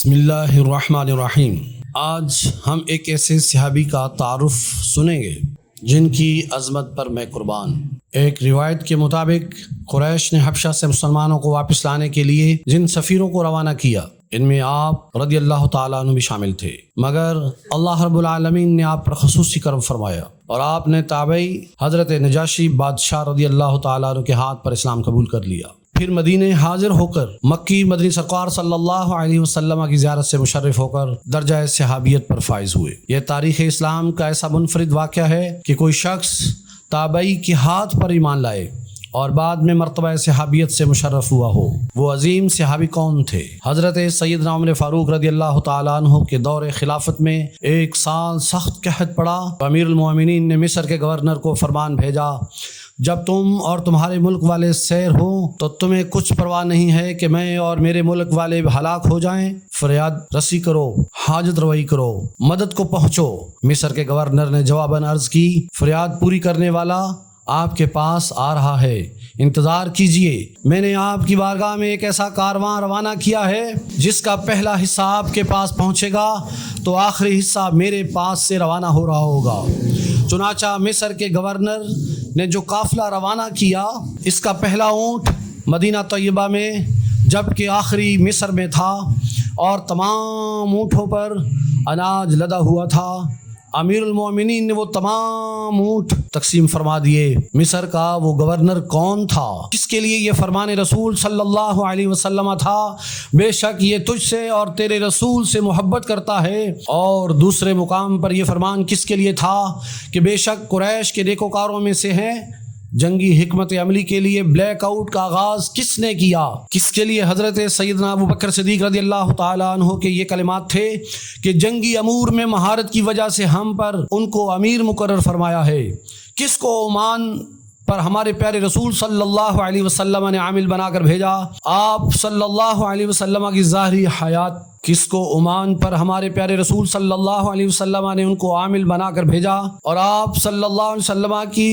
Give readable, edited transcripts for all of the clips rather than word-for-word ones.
بسم اللہ الرحمن الرحیم۔ آج ہم ایک ایسے صحابی کا تعارف سنیں گے جن کی عظمت پر میں قربان۔ ایک روایت کے مطابق قریش نے حبشہ سے مسلمانوں کو واپس لانے کے لیے جن سفیروں کو روانہ کیا، ان میں آپ رضی اللہ تعالیٰ عنہ بھی شامل تھے، مگر اللہ رب العالمین نے آپ پر خصوصی کرم فرمایا اور آپ نے تابعی حضرت نجاشی بادشاہ رضی اللہ تعالیٰ عنہ کے ہاتھ پر اسلام قبول کر لیا۔ پھر مدینہ حاضر ہو کر مکی مدنی سرکار صلی اللہ علیہ وسلم کی زیارت سے مشرف ہو کر درجہ صحابیت پر فائز ہوئے۔ یہ تاریخ اسلام کا ایسا منفرد واقعہ ہے کہ کوئی شخص تابعی کے ہاتھ پر ایمان لائے اور بعد میں مرتبہ صحابیت سے مشرف ہوا ہو۔ وہ عظیم صحابی کون تھے؟ حضرت سیدنا عمر فاروق رضی اللہ تعالیٰ عنہ کے دور خلافت میں ایک سال سخت قحط پڑا۔ امیر المومنین نے مصر کے گورنر کو فرمان بھیجا، جب تم اور تمہارے ملک والے سیر ہو تو تمہیں کچھ پرواہ نہیں ہے کہ میں اور میرے ملک والے ہلاک ہو جائیں، فریاد رسی کرو، حاجت روائی کرو، مدد کو پہنچو۔ مصر کے گورنر نے جواباً عرض کی، فریاد پوری کرنے والا آپ کے پاس آ رہا ہے، انتظار کیجئے۔ میں نے آپ کی بارگاہ میں ایک ایسا کارواں روانہ کیا ہے جس کا پہلا حصہ آپ کے پاس پہنچے گا تو آخری حصہ میرے پاس سے روانہ ہو رہا ہوگا۔ چنانچہ مصر کے گورنر نے جو قافلہ روانہ کیا، اس کا پہلا اونٹ مدینہ طیبہ میں جبکہ آخری مصر میں تھا اور تمام اونٹوں پر اناج لدا ہوا تھا۔ امیر المومنین نے وہ تمام اونٹ تقسیم فرما دیے۔ مصر کا وہ گورنر کون تھا جس کے لیے یہ فرمان رسول صلی اللہ علیہ وسلم تھا، بے شک یہ تجھ سے اور تیرے رسول سے محبت کرتا ہے؟ اور دوسرے مقام پر یہ فرمان کس کے لیے تھا کہ بے شک قریش کے نیکوکاروں میں سے ہیں؟ جنگی حکمت عملی کے لیے بلیک آؤٹ کا آغاز کس نے کیا؟ کس کے لیے؟ حضرت سیدنا ابو بکر صدیق رضی اللہ تعالیٰ عنہ کے یہ کلمات تھے کہ جنگی امور میں مہارت کی وجہ سے ہم پر ان کو امیر مقرر فرمایا ہے۔ کس کو عمان پر ہمارے پیارے رسول صلی اللہ علیہ وسلم نے عامل بنا کر بھیجا؟ آپ صلی اللہ علیہ وسلم کی ظاہری حیات۔ کس کو عمان پر ہمارے پیارے رسول صلی اللہ علیہ وسلم نے ان کو عامل بنا کر بھیجا اور آپ صلی اللہ علیہ وسلم کی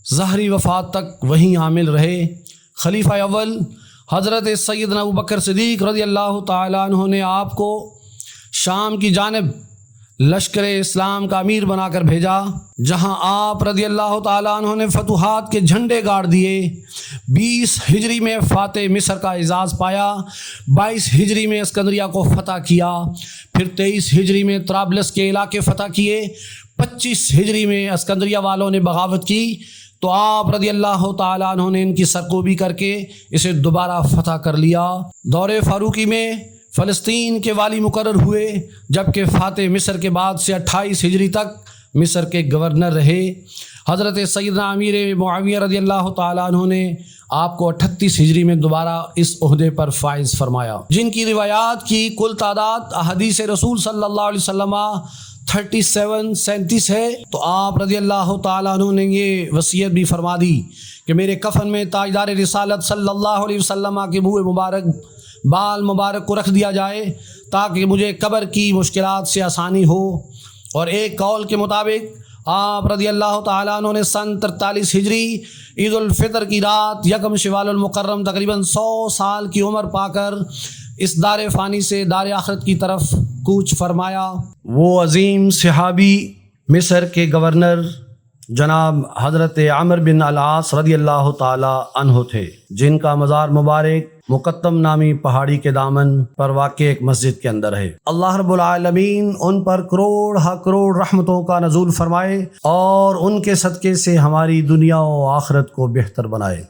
ظاہری وفات تک وہیں عامل رہے؟ خلیفہ اول حضرت سیدنا ابو بکر صدیق رضی اللہ تعالیٰ عنہ نے آپ کو شام کی جانب لشکر اسلام کا امیر بنا کر بھیجا، جہاں آپ رضی اللہ تعالیٰ عنہ نے فتوحات کے جھنڈے گاڑ دیے۔ 20 ہجری میں فاتح مصر کا اعزاز پایا، 22 ہجری میں اسکندریہ کو فتح کیا، پھر 23 ہجری میں طرابلس کے علاقے فتح کیے، 25 ہجری میں اسکندریہ والوں نے بغاوت کی تو آپ رضی اللہ تعالیٰ عنہ نے ان کی سرکوبی کر کے اسے دوبارہ فتح کر لیا۔ دور فاروقی میں فلسطین کے والی مقرر ہوئے، جبکہ فاتح مصر کے بعد سے 28 ہجری تک مصر کے گورنر رہے۔ حضرت سیدنا امیر معاویہ رضی اللہ تعالیٰ عنہ نے آپ کو 38 ہجری میں دوبارہ اس عہدے پر فائز فرمایا، جن کی روایات کی کل تعداد احادیث رسول صلی اللہ علیہ وسلم 37 ہے۔ تو آپ رضی اللہ تعالیٰ عنہ نے یہ وصیت بھی فرما دی کہ میرے کفن میں تاجدار رسالت صلی اللہ علیہ وسلم کے منہ مبارک بال مبارک کو رکھ دیا جائے تاکہ مجھے قبر کی مشکلات سے آسانی ہو۔ اور ایک قول کے مطابق آپ رضی اللہ تعالیٰ عنہ نے سن 43 ہجری عید الفطر کی رات یکم شوال المکرم تقریباً 100 سال کی عمر پا کر اس دار فانی سے دار آخرت کی طرف کوچ فرمایا۔ وہ عظیم صحابی مصر کے گورنر جناب حضرت عمرو بن العاص رضی اللہ تعالی عنہ تھے، جن کا مزار مبارک مقتم نامی پہاڑی کے دامن پر واقع ایک مسجد کے اندر ہے۔ اللہ رب العالمین ان پر کروڑ ہا کروڑ رحمتوں کا نزول فرمائے اور ان کے صدقے سے ہماری دنیا و آخرت کو بہتر بنائے۔